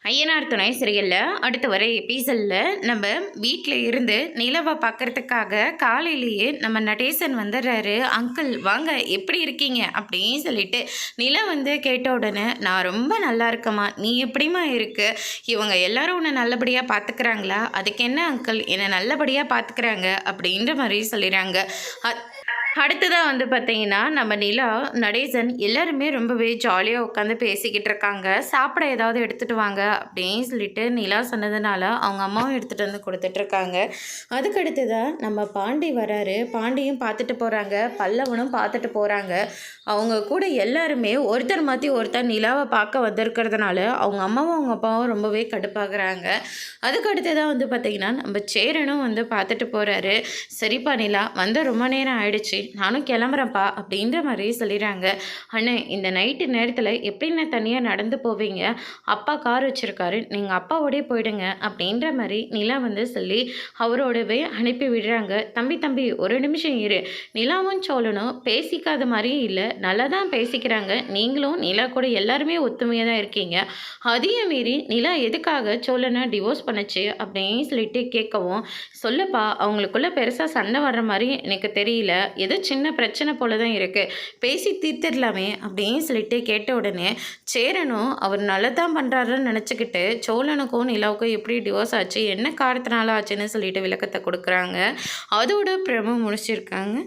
ஐயனார் துணை சீரியலில் அடுத்து வர எபிசோடில் நம்ம வீட்டில் இருந்து நிலவை பார்க்கறதுக்காக காலையிலேயே நம்ம நடேசன் வந்துடுறாரு. அங்கிள் வாங்க, எப்படி இருக்கீங்க அப்படின்னு சொல்லிட்டு நிலா கேட்ட உடனே, நான் ரொம்ப நல்லா இருக்கம்மா, நீ எப்படிமா இருக்கு, இவங்க எல்லாரும் உன்னை நல்லபடியாக பார்த்துக்கிறாங்களா, அதுக்கு என்ன அங்கிள், என்னை நல்லபடியாக பார்த்துக்கிறாங்க அப்படின்ற மாதிரி சொல்லிடுறாங்க. அடுத்ததாக பார்த்தீங்கன்னா நம்ம நிலா நடேசன் எல்லாருமே ரொம்பவே ஜாலியாக உட்காந்து பேசிக்கிட்டு இருக்காங்க. சாப்பிட ஏதாவது எடுத்துகிட்டு வாங்க அப்படின்னு சொல்லிட்டு நிலா சொன்னதுனால அவங்க அம்மாவும் எடுத்துகிட்டு வந்து கொடுத்துட்ருக்காங்க. அதுக்கு அடுத்ததாக நம்ம பாண்டி வராரு. பாண்டியும் பார்த்துட்டு போகிறாங்க, பல்லவனும் பார்த்துட்டு போகிறாங்க. அவங்க கூட எல்லாருமே ஒருத்தர் மாற்றி ஒருத்தர் நிலாவை பார்க்க வந்திருக்கிறதுனால அவங்க அம்மாவும் அவங்க அப்பாவும் ரொம்பவே கடுப்பாகிறாங்க. அதுக்கு அடுத்ததாக பார்த்திங்கன்னா நம்ம சேரனும் பார்த்துட்டு போகிறாரு. சரிப்பா நிலா, ரொம்ப நேரம் ஆயிடுச்சு, நானும் கிளம்புறேன்ப்பா அப்படின்ற மாதிரி சொல்லிடுறாங்க. அண்ணே, இந்த நைட்டு நேரத்தில் எப்படி நான் தனியாக நடந்து போவீங்க, அப்பா கார் வச்சுருக்காரு, நீங்கள் அப்பாவோடய போயிடுங்க அப்படின்ற மாதிரி நிலா சொல்லி அவரோடவே அனுப்பி விடுறாங்க. தம்பி ஒரு நிமிஷம் இரு, நிலாவும் சோழனும் பேசிக்காத மாதிரியே இல்லை, நல்லா தான் பேசிக்கிறாங்க, நீங்களும் நிலா கூட எல்லாருமே ஒத்துமையாக தான் இருக்கீங்க, அதையும் மீறி நிலா எதுக்காக சோழனை டிவோர்ஸ் பண்ணுச்சு அப்படின்னு சொல்லிட்டு கேட்கவும், சொல்லப்பா அவங்களுக்குள்ள பெருசாக சண்டை வர்ற மாதிரி எனக்கு தெரியல, ஏதோ சின்ன பிரச்சனை போல தான் இருக்குது, பேசி தீர்த்துடலாமே அப்படின்னு சொல்லிட்டு கேட்ட உடனே சேரனும் அவர் நல்லதான் பண்ணுறாருன்னு நினச்சிக்கிட்டு சோழனுக்கும் நிலாவுக்கும் எப்படி டிவோர்ஸ் ஆச்சு, என்ன காரணத்தினால ஆச்சுன்னு சொல்லிட்டு விளக்கத்தை கொடுக்குறாங்க. அதோட பிரம முடிச்சிருக்காங்க.